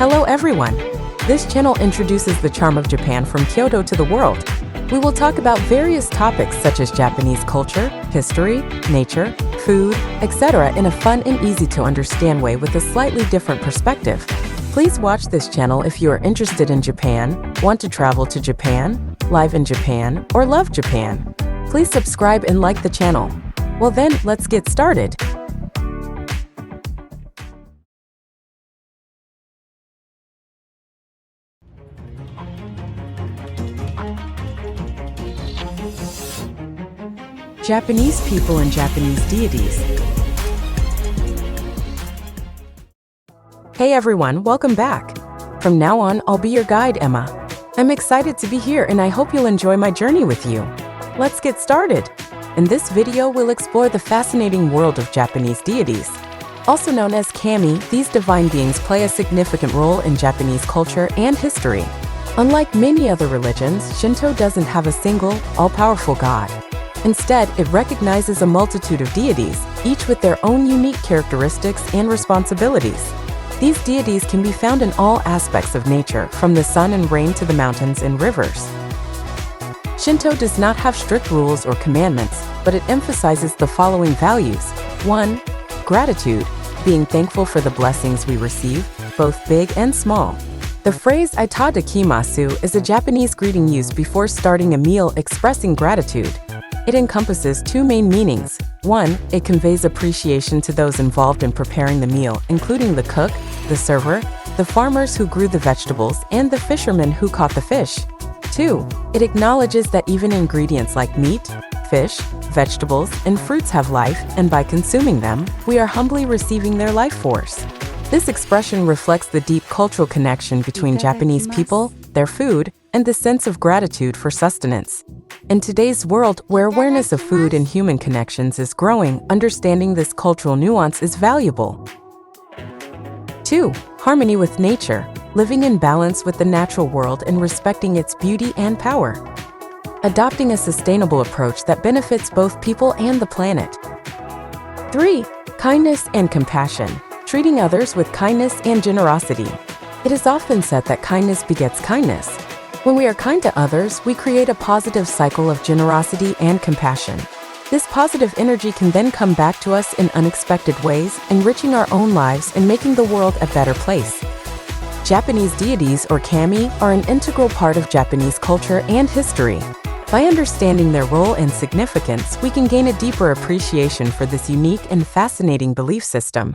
Hello everyone! This channel introduces the charm of Japan from Kyoto to the world. We will talk about various topics such as Japanese culture, history, nature, food, etc. in a fun and easy to understand way with a slightly different perspective. Please watch this channel if you are interested in Japan, want to travel to Japan, live in Japan, or love Japan. Please subscribe and like the channel. Well then, let's get started. Japanese people and Japanese deities. Hey everyone, welcome back. From now on, I'll be your guide, Emma. I'm excited to be here and I hope you'll enjoy my journey with you. Let's get started. In this video, we'll explore the fascinating world of Japanese deities. Also known as kami, these divine beings play a significant role in Japanese culture and history. Unlike many other religions, Shinto doesn't have a single, all-powerful god. Instead, it recognizes a multitude of deities, each with their own unique characteristics and responsibilities. These deities can be found in all aspects of nature, from the sun and rain to the mountains and rivers. Shinto does not have strict rules or commandments, but it emphasizes the following values. 1. Gratitude, being thankful for the blessings we receive, both big and small. The phrase "itadakimasu" is a Japanese greeting used before starting a meal expressing gratitude. It encompasses two main meanings. 1. It conveys appreciation to those involved in preparing the meal, including the cook, the server, the farmers who grew the vegetables, and the fishermen who caught the fish. 2. It acknowledges that even ingredients like meat, fish, vegetables, and fruits have life, and by consuming them, we are humbly receiving their life force. This expression reflects the deep cultural connection between Japanese people, their food, and the sense of gratitude for sustenance. In today's world, where awareness of food and human connections is growing, understanding this cultural nuance is valuable. 2. Harmony with nature, living in balance with the natural world and respecting its beauty and power. Adopting a sustainable approach that benefits both people and the planet. 3. Kindness and compassion, treating others with kindness and generosity. It is often said that kindness begets kindness. When we are kind to others, we create a positive cycle of generosity and compassion. This positive energy can then come back to us in unexpected ways, enriching our own lives and making the world a better place. Japanese deities, or kami, are an integral part of Japanese culture and history. By understanding their role and significance, we can gain a deeper appreciation for this unique and fascinating belief system.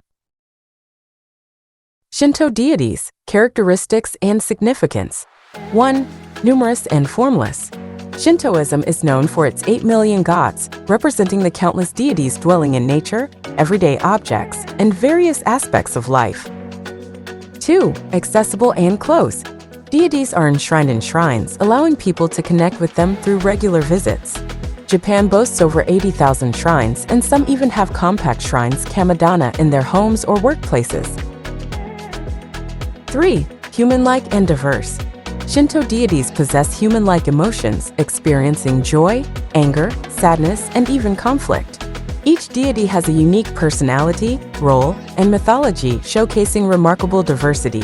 Shinto deities, characteristics and significance. 1. Numerous and formless. Shintoism is known for its 8 million gods, representing the countless deities dwelling in nature, everyday objects, and various aspects of life. 2. Accessible and close. Deities are enshrined in shrines, allowing people to connect with them through regular visits. Japan boasts over 80,000 shrines, and some even have compact shrines, kamidana, in their homes or workplaces. 3. Human-like and diverse. Shinto deities possess human-like emotions, experiencing joy, anger, sadness, and even conflict. Each deity has a unique personality, role, and mythology, showcasing remarkable diversity.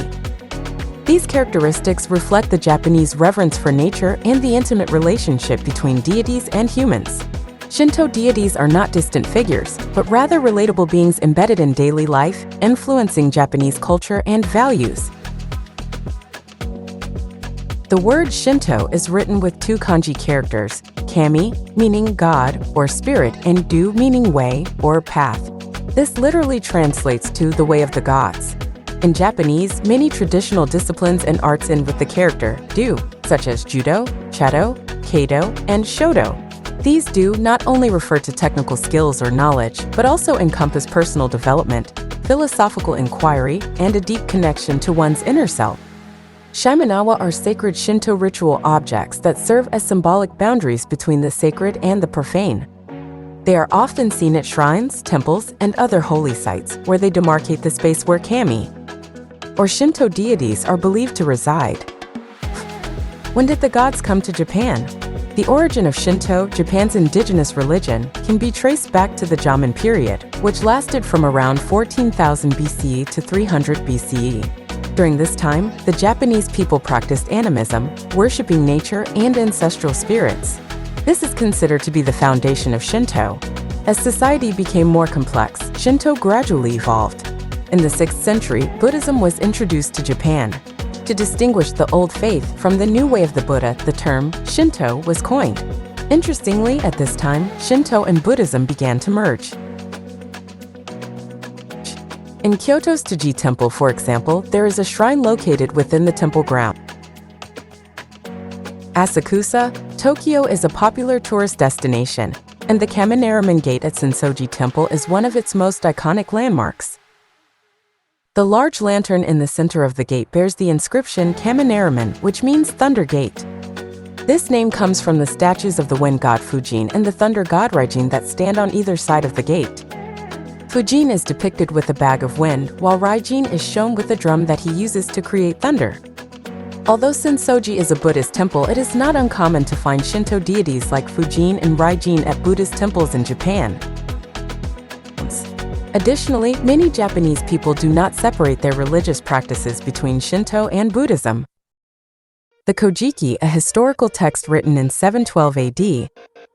These characteristics reflect the Japanese reverence for nature and the intimate relationship between deities and humans. Shinto deities are not distant figures, but rather relatable beings embedded in daily life, influencing Japanese culture and values. The word Shinto is written with two kanji characters, kami, meaning god or spirit, and do, meaning way or path. This literally translates to the way of the gods. In Japanese, many traditional disciplines and arts end with the character do, such as judo, chado, keido, and shodo. These do not only refer to technical skills or knowledge, but also encompass personal development, philosophical inquiry, and a deep connection to one's inner self. Shimenawa are sacred Shinto ritual objects that serve as symbolic boundaries between the sacred and the profane. They are often seen at shrines, temples, and other holy sites, where they demarcate the space where kami, or Shinto deities, are believed to reside. When did the gods come to Japan? The origin of Shinto, Japan's indigenous religion, can be traced back to the Jomon period, which lasted from around 14,000 BCE to 300 BCE. During this time, the Japanese people practiced animism, worshipping nature and ancestral spirits. This is considered to be the foundation of Shinto. As society became more complex, Shinto gradually evolved. In the 6th century, Buddhism was introduced to Japan. To distinguish the old faith from the new way of the Buddha, the term Shinto was coined. Interestingly, at this time, Shinto and Buddhism began to merge. In Kyoto's Tsuji Temple, for example, there is a shrine located within the temple ground. Asakusa, Tokyo is a popular tourist destination, and the Kaminaraman Gate at Sensoji Temple is one of its most iconic landmarks. The large lantern in the center of the gate bears the inscription Kaminaraman, which means Thunder Gate. This name comes from the statues of the wind god Fujin and the thunder god Raijin that stand on either side of the gate. Fujin is depicted with a bag of wind, while Raijin is shown with a drum that he uses to create thunder. Although Sensoji is a Buddhist temple, it is not uncommon to find Shinto deities like Fujin and Raijin at Buddhist temples in Japan. Additionally, many Japanese people do not separate their religious practices between Shinto and Buddhism. The Kojiki, a historical text written in 712 AD,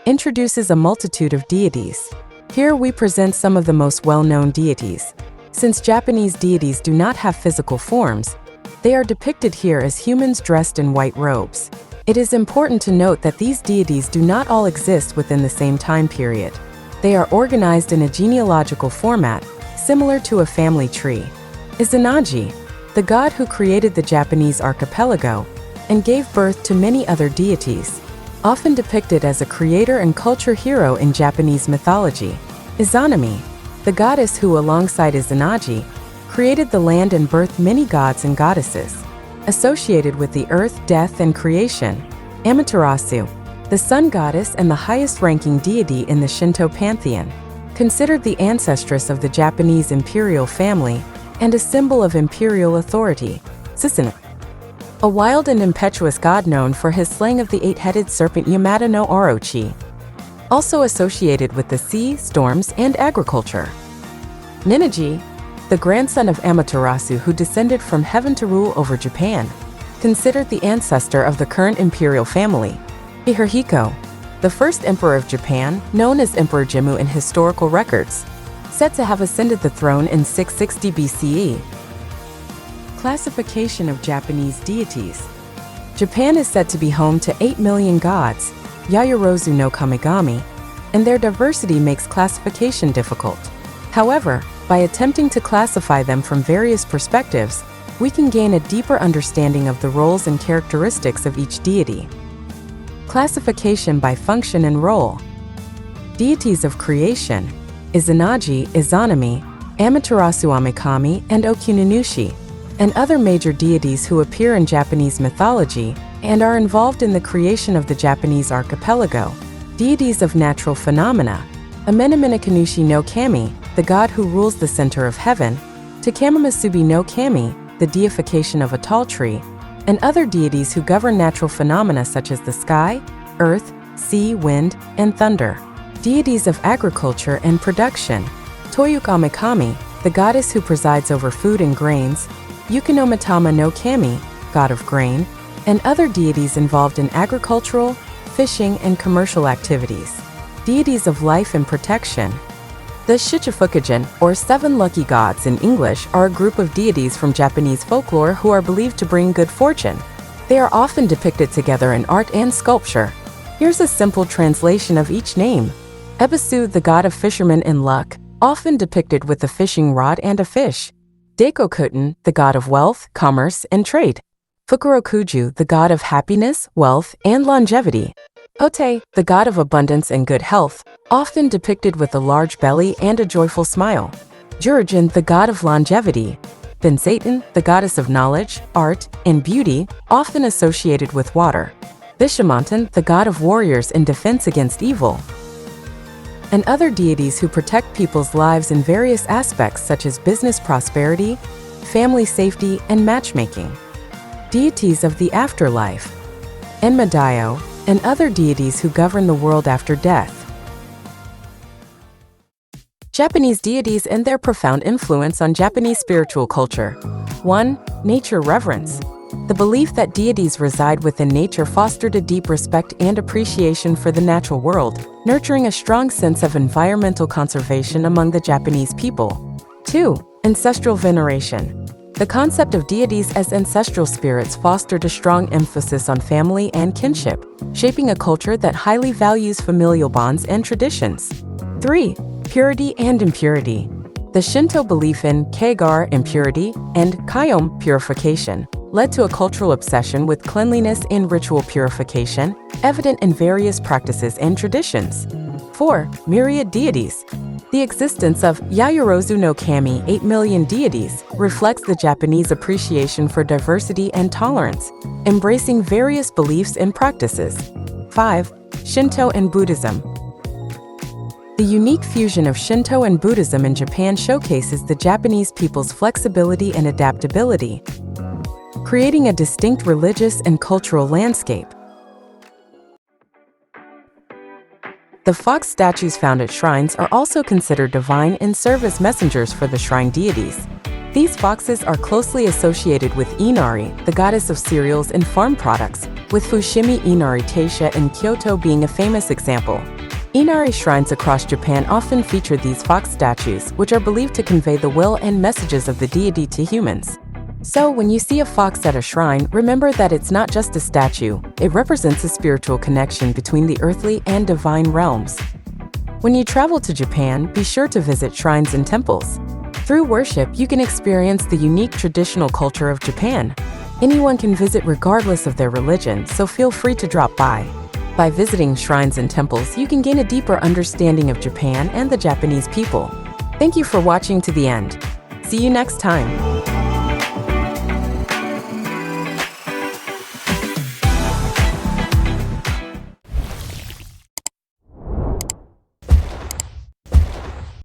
introduces a multitude of deities. Here we present some of the most well-known deities. Since Japanese deities do not have physical forms, they are depicted here as humans dressed in white robes. It is important to note that these deities do not all exist within the same time period. They are organized in a genealogical format, similar to a family tree. Izanagi, the god who created the Japanese archipelago and gave birth to many other deities, often depicted as a creator and culture hero in Japanese mythology. Izanami, the goddess who, alongside Izanagi, created the land and birthed many gods and goddesses. Associated with the earth, death, and creation. Amaterasu, the sun goddess and the highest-ranking deity in the Shinto pantheon, considered the ancestress of the Japanese imperial family and a symbol of imperial authority. Susanoo, a wild and impetuous god known for his slaying of the eight-headed serpent Yamada no Orochi, also associated with the sea, storms, and agriculture. Ninigi, the grandson of Amaterasu who descended from heaven to rule over Japan, considered the ancestor of the current imperial family. Hihiko, the first emperor of Japan, known as Emperor Jimmu in historical records, said to have ascended the throne in 660 BCE. Classification of Japanese deities. Japan is said to be home to 8 million gods, Yayorozu no Kamigami, and their diversity makes classification difficult. However, by attempting to classify them from various perspectives, we can gain a deeper understanding of the roles and characteristics of each deity. Classification by function and role. Deities of creation: Izanagi, Izanami, Amaterasu Amikami, and Okuninushi, and other major deities who appear in Japanese mythology and are involved in the creation of the Japanese archipelago. Deities of natural phenomena: Amenemine no Kami, the god who rules the center of heaven, Takamamasubi no Kami, the deification of a tall tree, and other deities who govern natural phenomena such as the sky, earth, sea, wind, and thunder. Deities of agriculture and production: Toyuka Amikami, the goddess who presides over food and grains, Yukinomitama no Kami, god of grain, and other deities involved in agricultural, fishing, and commercial activities. Deities of life and protection. The Shichifukujin, or Seven Lucky Gods in English, are a group of deities from Japanese folklore who are believed to bring good fortune. They are often depicted together in art and sculpture. Here's a simple translation of each name. Ebisu, the god of fishermen and luck, often depicted with a fishing rod and a fish. Deikokutin, the god of wealth, commerce, and trade. Fukurokuju, the god of happiness, wealth, and longevity. Ote, the god of abundance and good health, often depicted with a large belly and a joyful smile. Jurujin, the god of longevity. Bensaten, the goddess of knowledge, art, and beauty, often associated with water. Bishamonten, the god of warriors in defense against evil. And other deities who protect people's lives in various aspects such as business prosperity, family safety, and matchmaking. Deities of the afterlife. Enmadayo, and other deities who govern the world after death. Japanese deities and their profound influence on Japanese spiritual culture. 1. Nature reverence. The belief that deities reside within nature fostered a deep respect and appreciation for the natural world, nurturing a strong sense of environmental conservation among the Japanese people. 2. Ancestral veneration. The concept of deities as ancestral spirits fostered a strong emphasis on family and kinship, shaping a culture that highly values familial bonds and traditions. 3. Purity and impurity. The Shinto belief in keigar, impurity, and kaiom, purification, led to a cultural obsession with cleanliness and ritual purification, evident in various practices and traditions. 4. Myriad deities. The existence of Yayorozu no Kami, 8 million deities, reflects the Japanese appreciation for diversity and tolerance, embracing various beliefs and practices. 5. Shinto and Buddhism. The unique fusion of Shinto and Buddhism in Japan showcases the Japanese people's flexibility and adaptability, creating a distinct religious and cultural landscape. The fox statues found at shrines are also considered divine and serve as messengers for the shrine deities. These foxes are closely associated with Inari, the goddess of cereals and farm products, with Fushimi Inari Taisha in Kyoto being a famous example. Inari shrines across Japan often feature these fox statues, which are believed to convey the will and messages of the deity to humans. So, when you see a fox at a shrine, remember that it's not just a statue, it represents a spiritual connection between the earthly and divine realms. When you travel to Japan, be sure to visit shrines and temples. Through worship, you can experience the unique traditional culture of Japan. Anyone can visit regardless of their religion, so feel free to drop by. By visiting shrines and temples, you can gain a deeper understanding of Japan and the Japanese people. Thank you for watching to the end. See you next time.